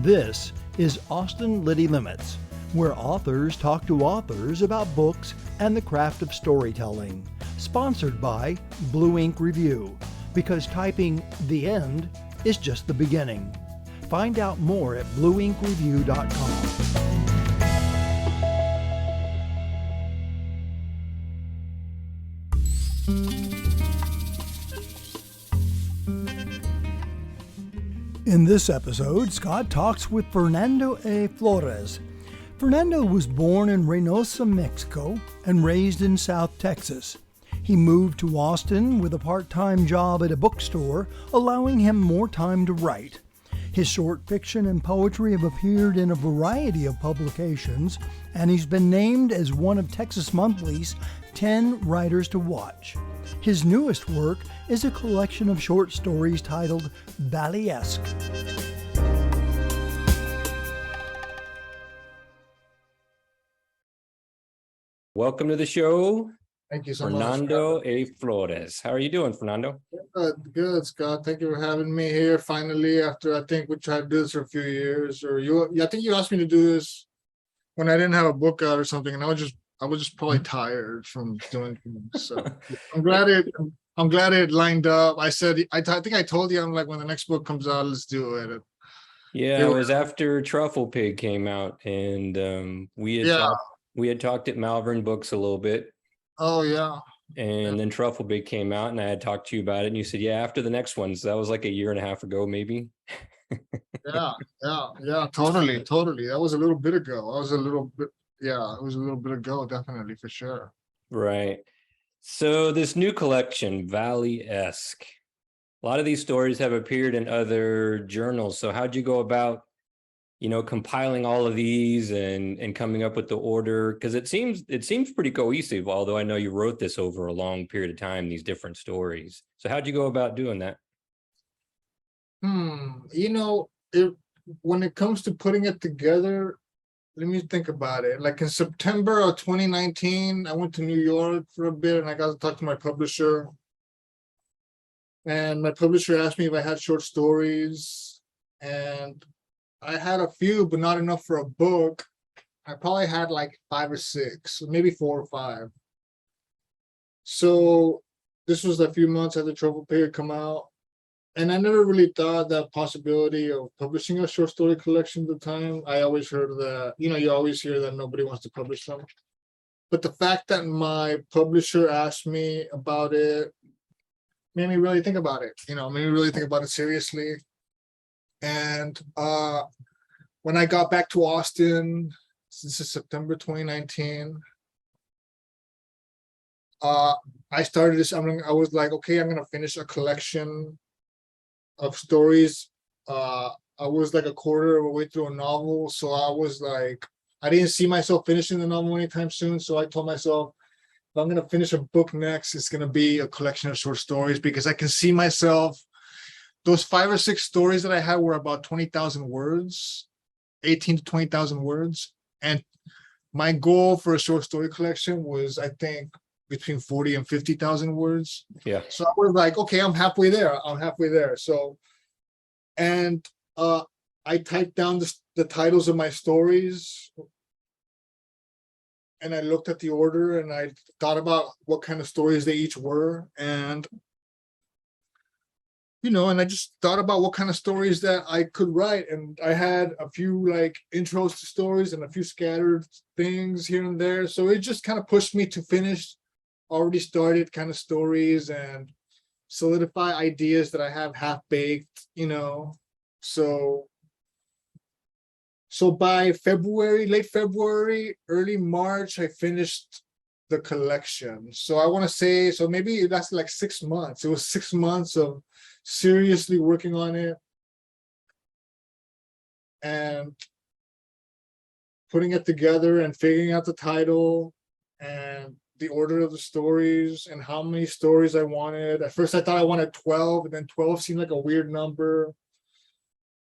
This is Austin Liti Limits, where authors talk to authors about books and the craft of storytelling. Sponsored by Blue Ink Review, because typing the end is just the beginning. Find out more at blueinkreview.com. In this episode, Scott talks with Fernando A. Flores. Fernando was born in Reynosa, Mexico, and raised in South Texas. He moved to Austin with a part-time job at a bookstore, allowing him more time to write. His short fiction and poetry have appeared in a variety of publications, and he's been named as one of Texas Monthly's 10 Writers to Watch. His newest work is a collection of short stories titled Valleyesque. Welcome to the show, Thank you so Fernando much. A. Flores. How are you doing, Fernando? Good, Scott. Thank you for having me here finally after I think we tried to do this for a few years. I think you asked me to do this when I didn't have a book out or something, and I was just probably tired from doing things. So I'm glad it lined up. I think I told you, I'm like, when the next book comes out, let's do it. Yeah, it was after Truffle Pig came out, and we had talked at Malvern Books a little bit. Oh yeah. And then Truffle Pig came out, and I had talked to you about it, and you said, yeah, after the next one. So that was like a year and a half ago, maybe. Yeah, totally. That was a little bit ago. It was a little bit ago, definitely, for sure. Right. So this new collection, Valleyesque, a lot of these stories have appeared in other journals. So how'd you go about, compiling all of these and coming up with the order? Because it seems pretty cohesive, although I know you wrote this over a long period of time, these different stories. So how'd you go about doing that? When it comes to putting it together, let me think about it. Like in September of 2019, I went to New York for a bit and I got to talk to my publisher. And my publisher asked me if I had short stories. And I had a few, but not enough for a book. I probably had like 5 or 6, maybe 4 or 5. So this was a few months after Truffle Pig had come out. And I never really thought that possibility of publishing a short story collection at the time. I always heard that, you always hear that nobody wants to publish them. But the fact that my publisher asked me about it made me really think about it, seriously. And when I got back to Austin, this is September 2019, I started this. I was like, okay, I'm gonna finish a collection of stories. I was like a quarter of a way through a novel, so I was like, I didn't see myself finishing the novel anytime soon. So I told myself, if I'm gonna finish a book next, it's gonna be a collection of short stories, because I can see myself. Those 5 or 6 stories that I had were about 20,000 words, 18 to 20,000 words, and my goal for a short story collection was, I think, between 40 and 50,000 words. Yeah. So I was like, okay, I'm halfway there. So, and I typed down the titles of my stories, and I looked at the order, and I thought about what kind of stories they each were, and and I just thought about what kind of stories that I could write. And I had a few like intros to stories and a few scattered things here and there. So it just kind of pushed me to finish already started kind of stories and solidify ideas that I have half baked, So by February, late February, early March, I finished the collection. So I want to say, so maybe that's like 6 months. It was 6 months of seriously working on it and putting it together and figuring out the title and the order of the stories and how many stories I wanted. At first I thought I wanted 12, and then 12 seemed like a weird number.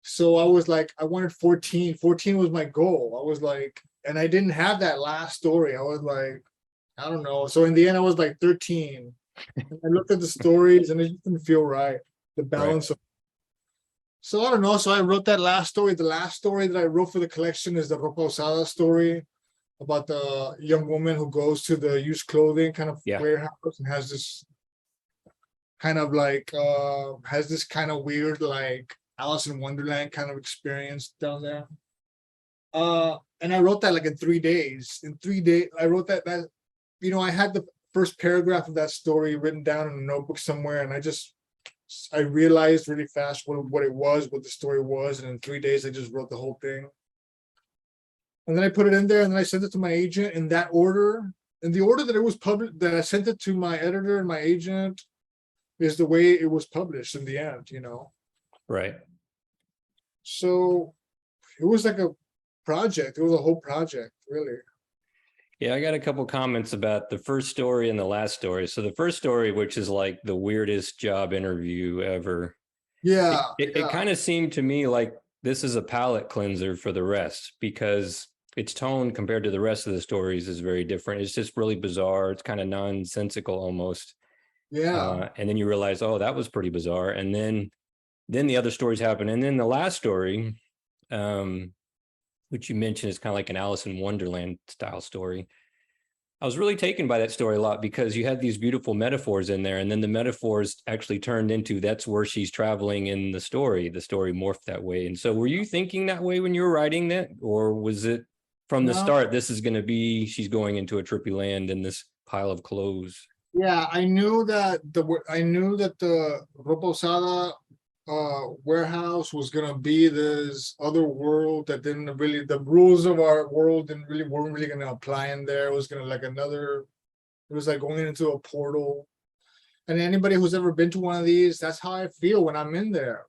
So I was like, I wanted 14. 14 was my goal. I was like, and I didn't have that last story. I was like, I don't know. So in the end, I was like 13. I looked at the stories and it just didn't feel right. The balance of So I don't know. So I wrote that last story. The last story that I wrote for the collection is the Ropa Usada story about the young woman who goes to the used clothing kind of Yeah. warehouse and has this kind of like weird like Alice in Wonderland kind of experience down there. And I wrote that like in 3 days. In 3 days, I wrote that I had the first paragraph of that story written down in a notebook somewhere, and I realized really fast what it was, what the story was, and in 3 days I just wrote the whole thing. And then I put it in there, and then I sent it to my agent in that order. In the order that it was published, that I sent it to my editor and my agent is the way it was published in the end, Right. So it was like a project. It was a whole project, really. Yeah, I got a couple comments about the first story and the last story. So the first story, which is like the weirdest job interview ever. Yeah. It kind of seemed to me like this is a palate cleanser for the rest, because its tone compared to the rest of the stories is very different. It's just really bizarre. It's kind of nonsensical almost. Yeah. And then you realize, oh, that was pretty bizarre. And then the other stories happen. And then the last story, which you mentioned is kind of like an Alice in Wonderland style story. I was really taken by that story a lot because you had these beautiful metaphors in there, and then the metaphors actually turned into that's where she's traveling in the story. The story morphed that way. And so were you thinking that way when you were writing that, or was it from the No. start, this is going to be, she's going into a trippy land in this pile of clothes? Yeah, I knew that the Ropa Usada warehouse was gonna be this other world that didn't really, the rules of our world weren't really gonna apply in there. It was gonna it was like going into a portal. And anybody who's ever been to one of these, that's how I feel when I'm in there.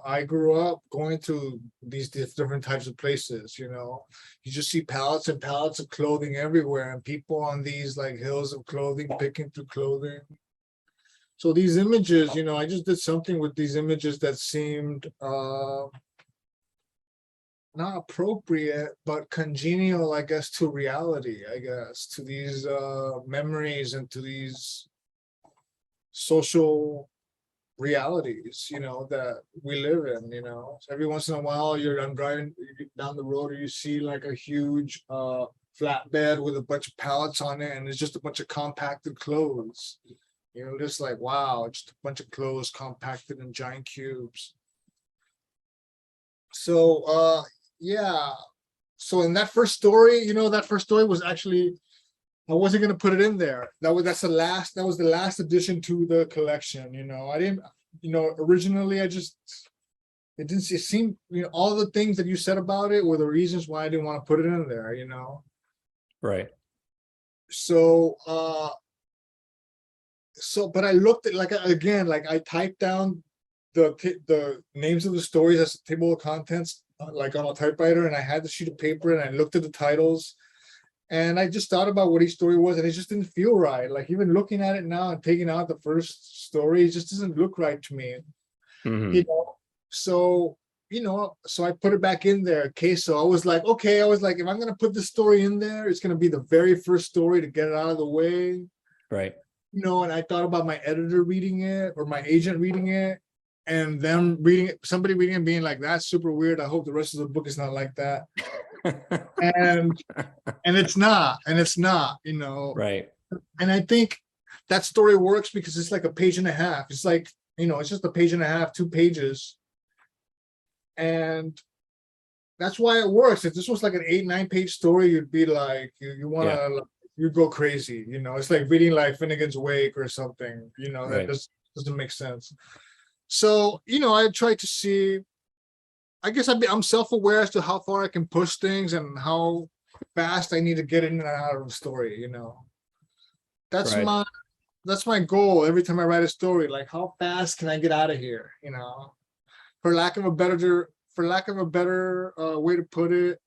I grew up going to these different types of places. You just see pallets and pallets of clothing everywhere, and people on these like hills of clothing picking through clothing. So these images, I just did something with these images that seemed not appropriate, but congenial, I guess, to reality, I guess, to these memories and to these social realities, that we live in. So every once in a while I'm driving down the road, or you see like a huge flatbed with a bunch of pallets on it, and it's just a bunch of compacted clothes. Just like, wow, just a bunch of clothes compacted in giant cubes. So yeah. So in that first story, was actually, I wasn't gonna put it in there. That was the last addition to the collection. I didn't, originally it seemed, all the things that you said about it were the reasons why I didn't want to put it in there, Right. But I looked at, like, again, like I typed down the names of the stories as a table of contents, like on a typewriter, and I had the sheet of paper, and I looked at the titles. And I just thought about what each story was, and it just didn't feel right. Like, even looking at it now and taking out the first story, it just doesn't look right to me. Mm-hmm. So I put it back in there. Okay, so I was like, if I'm gonna put this story in there, it's gonna be the very first story to get it out of the way. Right. And I thought about my editor reading it, or my agent reading it, and them reading it, somebody reading it being like, that's super weird. I hope the rest of the book is not like that. and it's not, Right. And I think that story works because it's like a page and a half. It's like, it's just a page and a half, 2 pages. And that's why it works. If this was like an 8-9 page story, you'd be like, you want to, you'd go crazy. It's like reading like Finnegan's Wake or something, Right. that doesn't make sense. So, I try to see, I guess I'm self-aware as to how far I can push things and how fast I need to get in and out of the story. That's Right. that's my goal every time I write a story. Like, how fast can I get out of here? For lack of a better way to put it,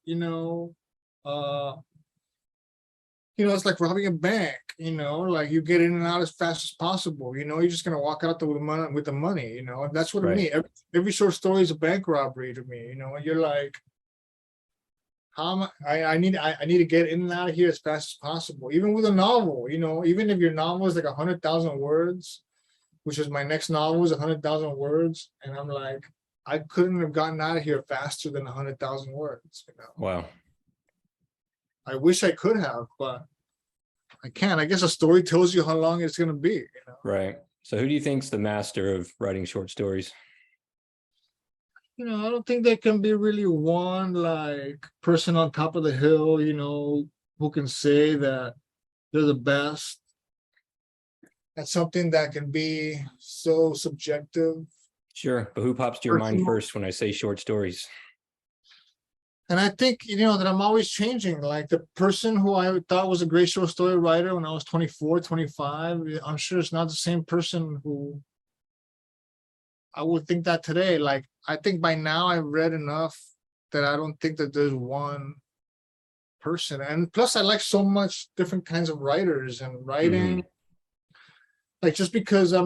it's like robbing a bank. Like, you get in and out as fast as possible. You're just gonna walk out there with the money. And that's what I mean. Every short story is a bank robbery to me. And you're like, how am I need to get in and out of here as fast as possible. Even with a novel, even if your novel is like 100,000 words, which is my next novel, is 100,000 words, and I'm like, I couldn't have gotten out of here faster than 100,000 words. Wow. I wish I could have, but I can't. I guess a story tells you how long it's gonna be. Right. So who do you think's the master of writing short stories? I don't think there can be really one like person on top of the hill, who can say that they're the best. That's something that can be so subjective. Sure, but who pops to your mind Personal. first when I say short stories? And I think, that I'm always changing. Like the person who I thought was a great short story writer when I was 24, 25, I'm sure it's not the same person who I would think that today. Like, I think by now I've read enough that I don't think that there's one person. And plus, I like so much different kinds of writers and writing. Like, just because I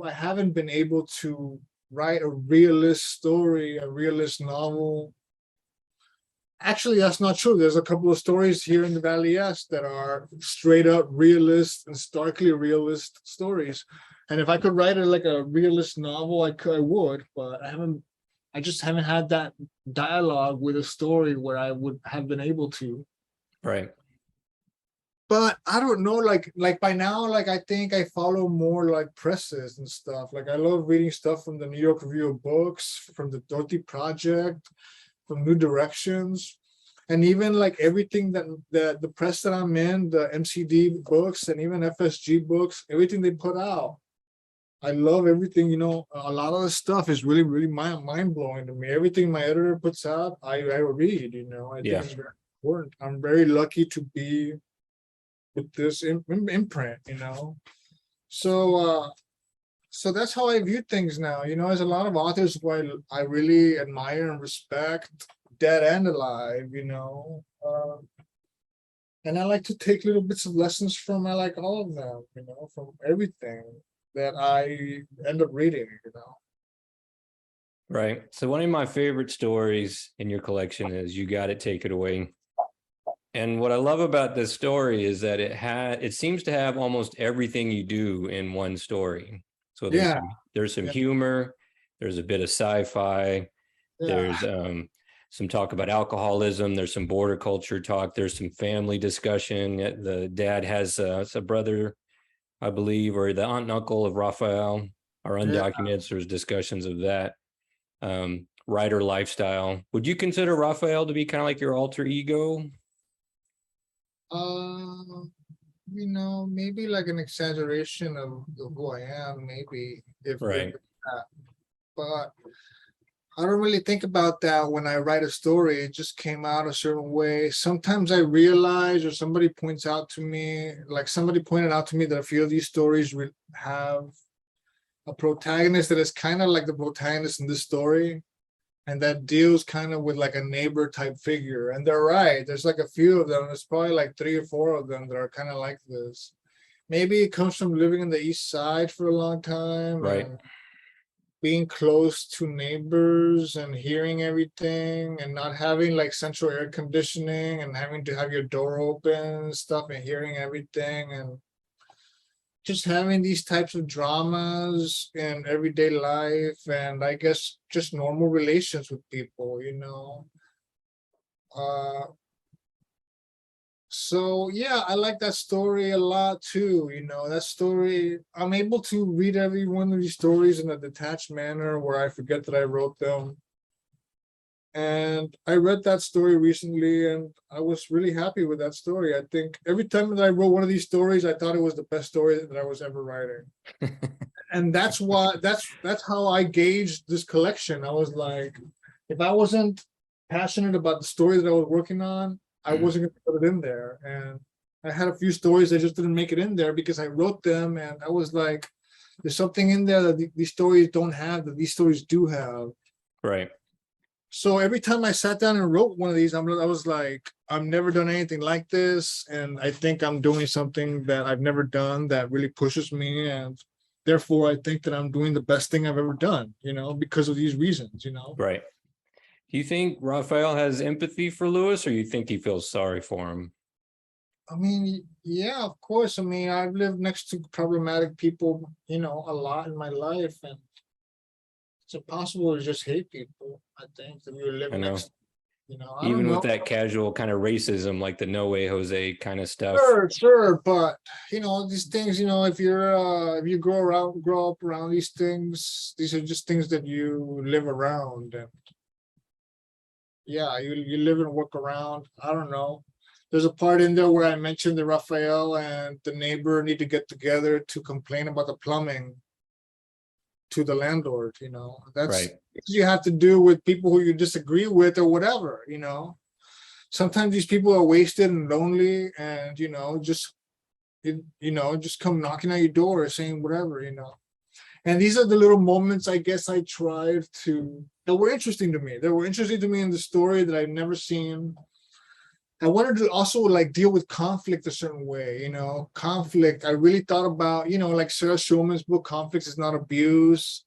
haven't been able to write a realist story, a realist novel. Actually, that's not true. There's a couple of stories here in the Valleyesque that are straight up realist and starkly realist stories. And if I could write it like a realist novel, I would, but I just haven't had that dialogue with a story where I would have been able to. Right. But I don't know, like by now, like I think I follow more like presses and stuff. Like I love reading stuff from the New York Review of Books, from the Dorothy Project, from New Directions, and even like everything that the press that I'm in, the MCD books and even FSG books, everything they put out. I love everything, a lot of the stuff is really, really mind blowing to me. Everything my editor puts out, I read, I think it's very important. I'm very lucky to be with this imprint, So that's how I view things now. There's a lot of authors who I really admire and respect, dead and alive, and I like to take little bits of lessons from all of them, from everything that I end up reading, Right. So one of my favorite stories in your collection is You Got It, Take It Away. And what I love about this story is that it seems to have almost everything you do in one story. So there's some humor, there's a bit of sci-fi, there's some talk about alcoholism, there's some border culture talk, there's some family discussion. The dad has a brother, I believe, or the aunt and uncle of Raphael are undocumented. So there's discussions of that. Writer lifestyle. Would you consider Raphael to be kind of like your alter ego? Maybe like an exaggeration of who I am, maybe but I don't really think about that when I write a story. It just came out a certain way. Sometimes I realize, or somebody points out to me, like somebody pointed out to me that a few of these stories will have a protagonist that is kind of like the protagonist in this story, and that deals kind of with like a neighbor type figure. And they're right. There's like a few of them. There's probably like 3 or 4 of them that are kind of like this. Maybe it comes from living in the East Side for a long time. Right. And being close to neighbors and hearing everything and not having like central air conditioning and having to have your door open and stuff and hearing everything, and just having these types of dramas in everyday life, and I guess just normal relations with people, So yeah, I like that story a lot too. That story, I'm able to read every one of these stories in a detached manner where I forget that I wrote them. And I read that story recently and I was really happy with that story. I think every time that I wrote one of these stories, I thought it was the best story that I was ever writing. And that's how I gauged this collection. I was like, if I wasn't passionate about the story that I was working on, I wasn't going to put it in there. And I had a few stories that just didn't make it in there because I wrote them and I was like, there's something in there that these stories don't have that these stories do have. Right. So every time I sat down and wrote one of these, I was like, I've never done anything like this. And I think I'm doing something that I've never done that really pushes me. And therefore, I think that I'm doing the best thing I've ever done, because of these reasons, Right. Do you think Raphael has empathy for Lewis, or you think he feels sorry for him? I mean, yeah, of course. I mean, I've lived next to problematic people, a lot in my life. And It's impossible to just hate people. I think that you live I know. next, I don't Even with know. that casual kind of racism, like the no way Jose kind of stuff. Sure, but these things, if you grow up around these things, these are just things that you live around, and yeah, you live and work around. I don't know. There's a part in there where I mentioned that Raphael and the neighbor need to get together to complain about the plumbing to the landlord. That's Right. you have to do with people who you disagree with or whatever. Sometimes these people are wasted and lonely, and just come knocking at your door saying whatever. And these are the little moments, I guess, I tried to that were interesting to me. They were interesting to me in the story that I've never seen. I wanted to also like deal with conflict a certain way. Conflict. I really thought about, like Sarah Schulman's book, Conflict is Not Abuse.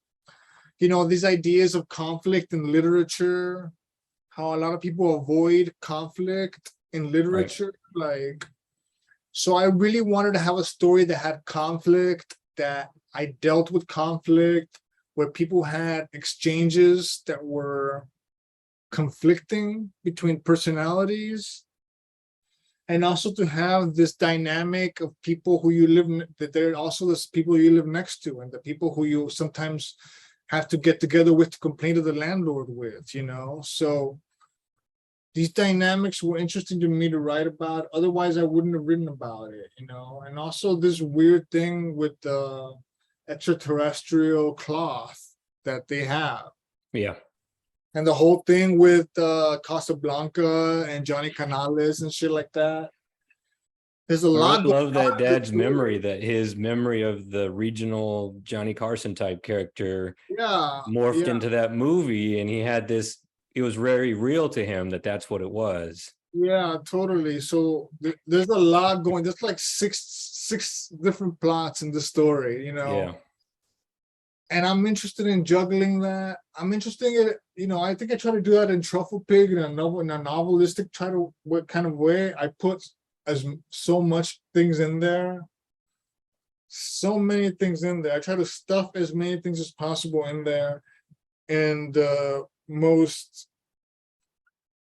These ideas of conflict in literature, how a lot of people avoid conflict in literature. So I really wanted to have a story that had conflict, that I dealt with conflict, where people had exchanges that were conflicting between personalities, and also to have this dynamic of people who you that they're also the people you live next to, and the people who you sometimes have to get together with to complain to the landlord with. So these dynamics were interesting to me to write about. Otherwise, I wouldn't have written about it. And also this weird thing with the extraterrestrial cloth that they have. Yeah. And the whole thing with Casablanca and Johnny Canales and shit like that. There's a I lot really going love that on in this dad's story. memory, that his memory of the regional Johnny Carson type character Yeah, morphed yeah, into that movie, and he had this, it was very real to him that that's what it was. yeah, totally. So there's a lot going. There's like six different plots in the story. Yeah. And I'm interested in juggling that. I'm interested in, I think I try to do that in Truffle Pig in a novelistic what kind of way. I put so much things in there. So many things in there. I try to stuff as many things as possible in there in the most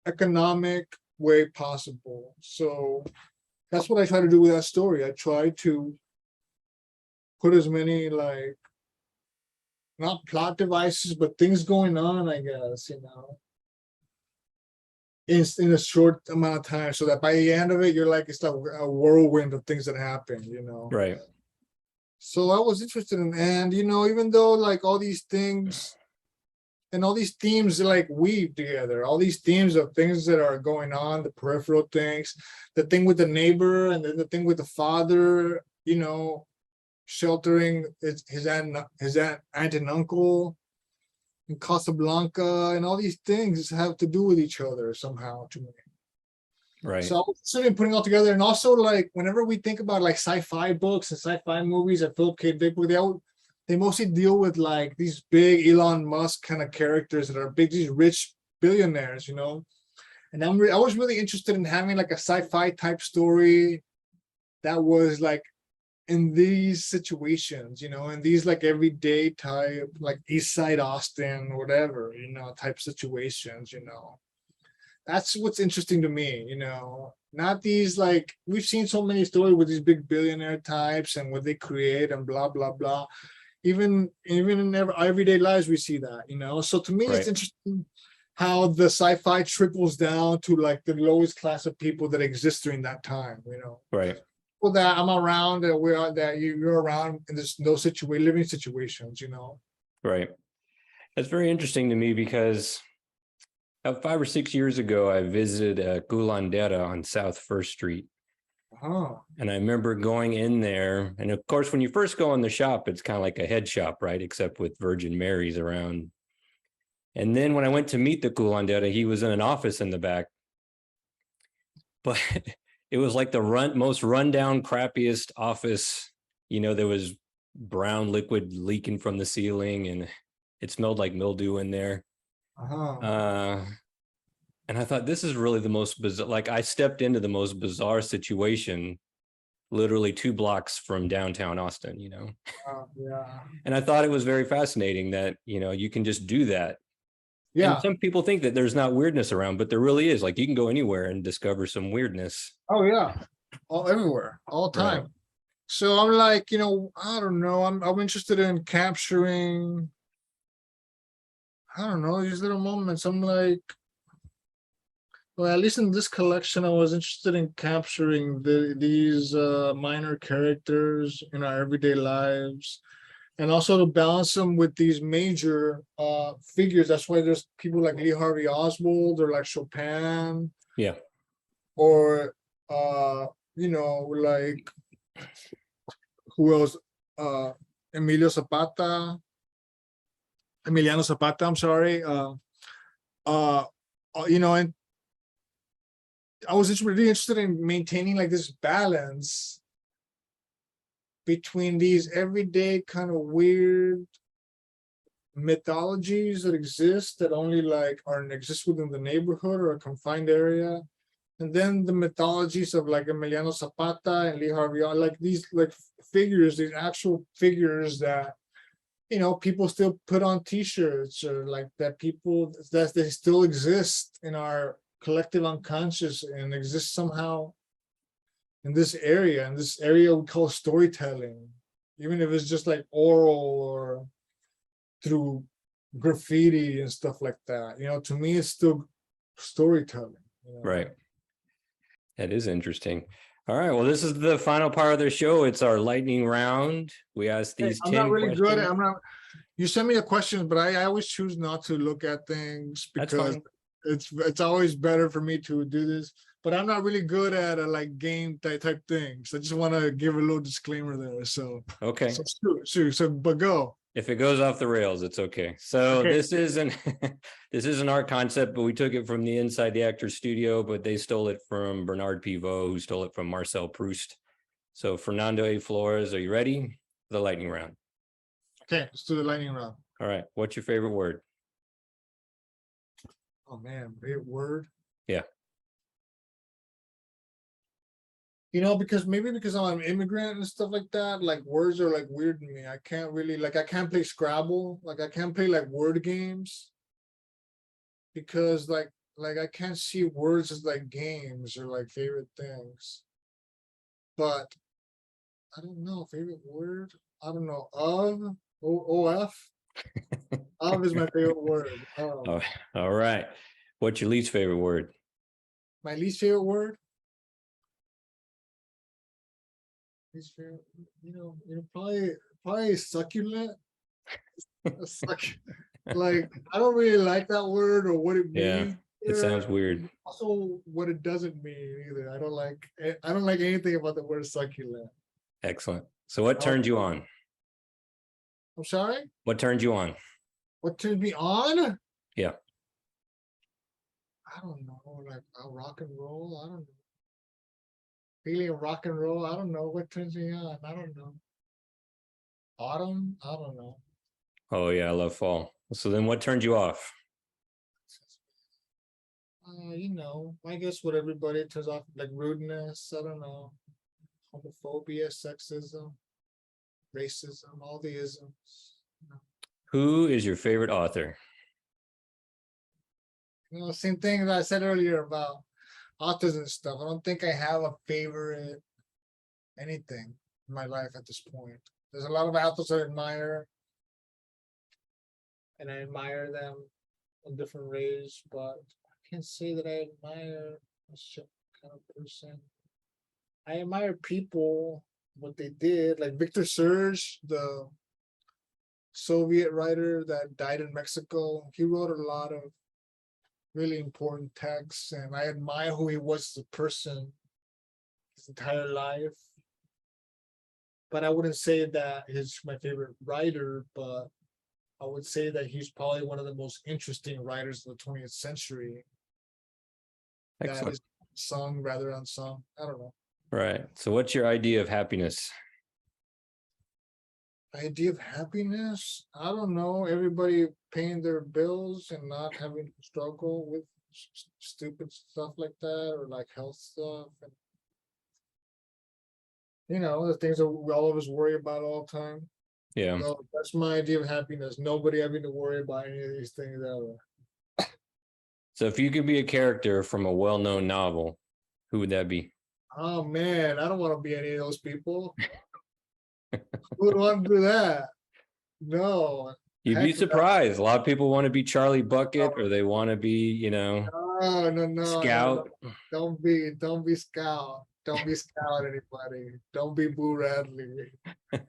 economic way possible. So that's what I try to do with that story. I try to put as many like not plot devices, but things going on, I guess, in a short amount of time, so that by the end of it, you're like, it's like a whirlwind of things that happen. Right. So I was interested in, and even though like all these things and all these themes like weave together, all these themes of things that are going on, the peripheral things, the thing with the neighbor, and then the thing with the father, sheltering his aunt and uncle in Casablanca, and all these things have to do with each other somehow to me. Right. So I was sitting putting all together, and also like whenever we think about like sci-fi books and sci-fi movies and Philip K. Dick book, they mostly deal with like these big Elon Musk kind of characters that are big, these rich billionaires, And I was really interested in having like a sci-fi type story that was like in these situations, in these like everyday type, like East Side Austin, or whatever, type situations. That's what's interesting to me. Not these like, we've seen so many stories with these big billionaire types and what they create and blah blah blah. Even in everyday lives we see that. So to me, it's interesting how the sci-fi trickles down to like the lowest class of people that exist during that time. Right. People that I'm around, that you're around in this living situations. Right. That's very interesting to me because 5 or 6 years ago, I visited a Culandera on South First Street. Oh. And I remember going in there. And of course, when you first go in the shop, it's kind of like a head shop, right? Except with Virgin Marys around. And then when I went to meet the Culandera, he was in an office in the back. But it was like the most rundown, crappiest office. There was brown liquid leaking from the ceiling, and it smelled like mildew in there. And I thought, this is really the most bizarre. Like, I stepped into the most bizarre situation literally 2 blocks from downtown Austin, you know. Yeah. And I thought it was very fascinating that, you know, you can just do that. And Yeah. some people think that there's not weirdness around, but there really is. Like you can go anywhere and discover some weirdness. Oh yeah. All everywhere, all time. Right. So I'm like, I don't know. I'm interested in capturing, I don't know, these little moments. I'm like, well, at least in this collection, I was interested in capturing these minor characters in our everyday lives, and also to balance them with these major figures. That's why there's people like Lee Harvey Oswald or like Chopin, Yeah. or like who else? Emilio Zapata, Emiliano Zapata. I'm sorry. And I was just really interested in maintaining like this balance between these everyday kind of weird mythologies that exist that only like exist within the neighborhood or a confined area, and then the mythologies of like Emiliano Zapata and Lee Harvey, like these like figures, these actual figures that people still put on T-shirts, or like that they still exist in our collective unconscious and exist somehow in this area we call storytelling, even if it's just like oral or through graffiti and stuff like that. To me it's still storytelling. Right. That is interesting. All right. Well, this is the final part of the show. It's our lightning round. We ask these I'm 10 not really questions. good at, you send me the questions, but I always choose not to look at things That's because fine. it's always better for me to do this. But I'm not really good at like game type things. I just want to give a little disclaimer there. So Okay. But go. If it goes off the rails, it's okay. So Okay. this isn't this isn't our concept, but we took it from the Inside the Actor studio, but they stole it from Bernard Pivot, who stole it from Marcel Proust. So Fernando A. Flores, are you ready for the lightning round? Okay, let's do the lightning round. All right. What's your favorite word? Oh man, favorite word. Yeah. Because I'm an immigrant and stuff like that, like words are like weird to me. I can't really I can't play Scrabble, like I can't play like word games because like I can't see words as like games or like favorite things. But I don't know, favorite word. I don't know. OF. Of is my favorite word. Oh, all right. What's your least favorite word? My least favorite word. Least favorite, probably succulent. Like I don't really like that word or what it means. Yeah, it sounds weird. Also, what it doesn't mean either. I don't like anything about the word succulent. Excellent. So what turned you on? I'm sorry? What turned you on? What turned me on? Yeah. I don't know, like a rock and roll. I don't know. Feeling of rock and roll. I don't know what turns me on. I don't know. Autumn? I don't know. Oh yeah, I love fall. So then what turned you off? I guess what everybody turns off, like rudeness, I don't know. Homophobia, sexism, racism, all the isms. Who is your favorite author? Same thing that I said earlier about authors and stuff. I don't think I have a favorite anything in my life at this point. There's a lot of authors I admire, and I admire them in different ways, but I can't say that I admire a certain kind of person. I admire people, what they did, like Victor Serge, the Soviet writer that died in Mexico. He wrote a lot of really important texts, and I admire who he was as a person his entire life. But I wouldn't say that he's my favorite writer, but I would say that he's probably one of the most interesting writers of the 20th century. Excellent. That is sung rather unsung. I don't know. Right. So what's your idea of happiness? Idea of happiness? I don't know. Everybody paying their bills and not having to struggle with stupid stuff like that, or like health stuff. And You know, the things that we all of us worry about all the time. Yeah. So that's my idea of happiness. Nobody having to worry about any of these things ever. So if you could be a character from a well-known novel, who would that be? Oh man, I don't want to be any of those people. Who would want to do that? No. You'd be Heck no. surprised. A lot of people want to be Charlie Bucket, or they want to be, No. Scout. Don't be Scout. Don't be Scout anybody. Don't be Boo Radley. Let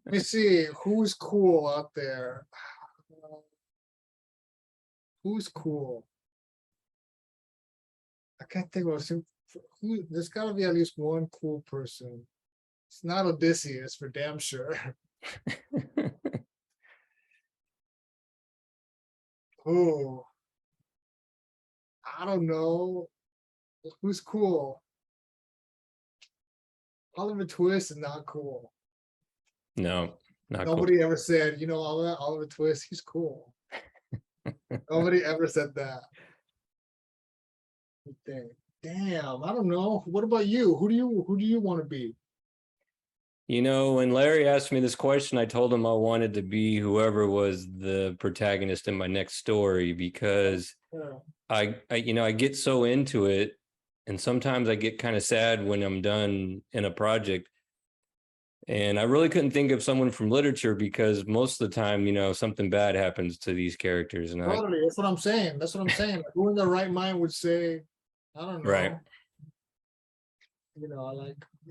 me see who's cool out there. Who's cool? I can't think of who. There's got to be at least one cool person. It's not Odysseus for damn sure. Oh, I don't know. Who's cool? Oliver Twist is not cool. No, not cool. Nobody ever said, Oliver Twist, he's cool. Nobody ever said that. Damn, I don't know. What about you? Who do you want to be? When Larry asked me this question, I told him I wanted to be whoever was the protagonist in my next story, because Yeah. I get so into it, and sometimes I get kind of sad when I'm done in a project. And I really couldn't think of someone from literature, because most of the time, something bad happens to these characters. And Totally, that's what I'm saying. Like, who in their right mind would say, I don't know. Right.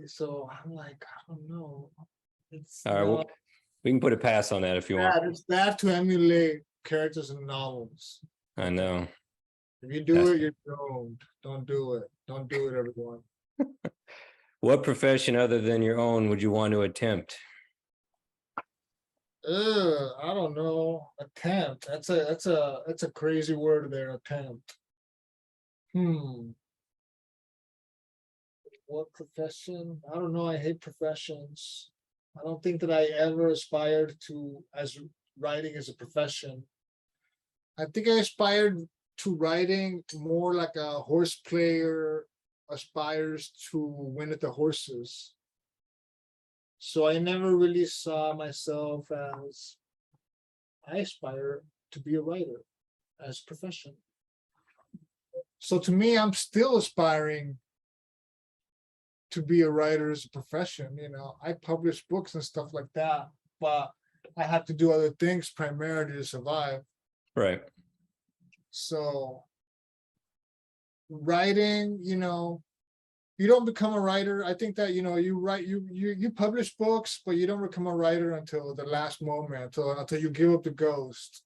So I'm like, I don't know. It's All right, well, we can put a pass on that if you want. It's bad to emulate characters in novels. I know. If you do it, you're doomed. Don't do it. Don't do it, everyone. What profession other than your own would you want to attempt? I don't know. Attempt. That's a crazy word there. Attempt. What profession? I don't know. I hate professions. I don't think that I ever aspired to as writing as a profession. I think I aspired to writing more like a horse player aspires to win at the horses. So I never really saw myself as I aspire to be a writer as a profession. So to me, I'm still aspiring to be a writer as a profession. I publish books and stuff like that, but I have to do other things primarily to survive. Right. So writing, you don't become a writer. I think that, you write, you publish books, but you don't become a writer until the last moment, until you give up the ghost.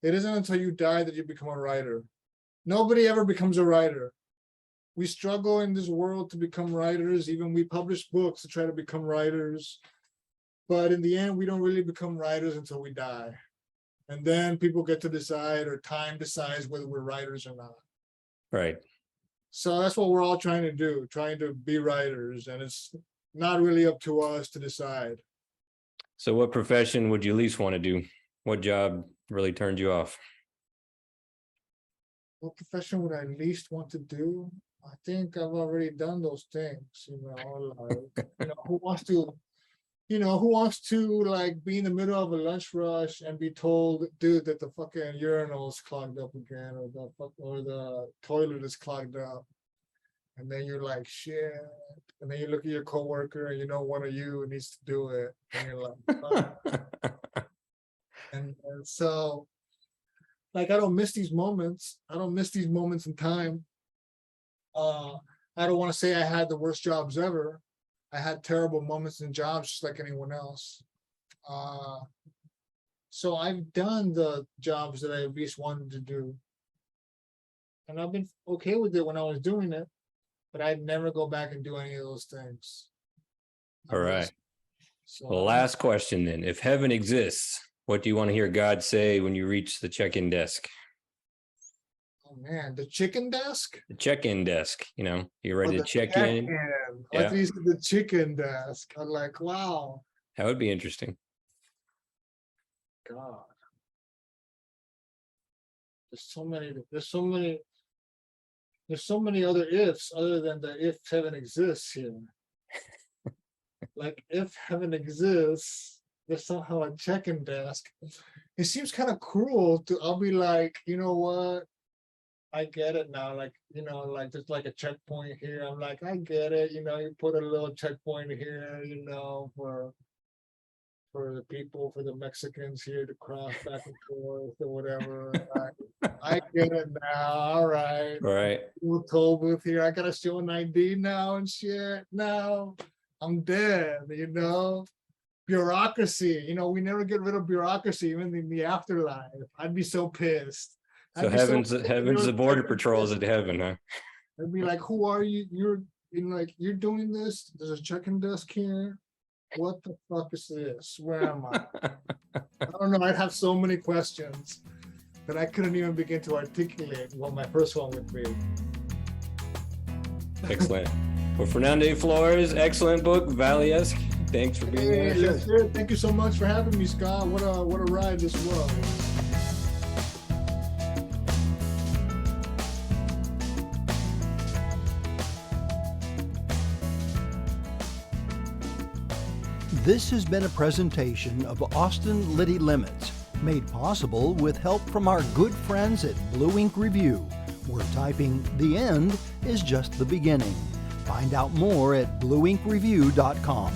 It isn't until you die that you become a writer. Nobody ever becomes a writer. We struggle in this world to become writers. Even we publish books to try to become writers. But in the end, we don't really become writers until we die. And then people get to decide, or time decides whether we're writers or not. Right. So that's what we're all trying to do, trying to be writers. And it's not really up to us to decide. So what profession would you least want to do? What job really turned you off? What profession would I least want to do? I think I've already done those things, who wants to like be in the middle of a lunch rush and be told, dude, that the fucking urinal is clogged up again, or the toilet is clogged up. And then you're like, shit. And then you look at your coworker and one of you needs to do it. And you're like, fuck. and so like, I don't miss these moments. I don't miss these moments in time. I don't want to say I had the worst jobs ever. I had terrible moments in jobs just like anyone else. So I've done the jobs that I at least wanted to do. And I've been okay with it when I was doing it, but I'd never go back and do any of those things. All right. So, well, last question then. If heaven exists, what do you want to hear God say when you reach the check-in desk? Oh man, the chicken desk? The check-in desk, you're ready to check in. Yeah. What is the chicken desk? I'm like, wow. That would be interesting. God. There's so many other ifs other than the if heaven exists here. like if heaven exists, there's somehow a check-in desk. It seems kind of cruel to, I'll be like, you know what? I get it now. Like, like there's like a checkpoint here. I'm like, I get it. You put a little checkpoint here, for the people, for the Mexicans here to cross back and forth or whatever. I get it now. All right. Right. Little toll booth here. I gotta show an ID now and shit. Now I'm dead, Bureaucracy, we never get rid of bureaucracy, even in the afterlife. I'd be so pissed. So heaven's the border patrols at heaven, huh? I'd be like, who are you? You're doing this? There's a check-in desk here. What the fuck is this? Where am I? I don't know. I'd have so many questions that I couldn't even begin to articulate what my first one would be. Excellent. Well, Fernando A. Flores, excellent book, Valleyesque. Thanks for being here. Yes, sir. Thank you so much for having me, Scott. What a ride this was. This has been a presentation of Austin Liti Limits, made possible with help from our good friends at Blue Ink Review, where typing "the end" is just the beginning. Find out more at blueinkreview.com.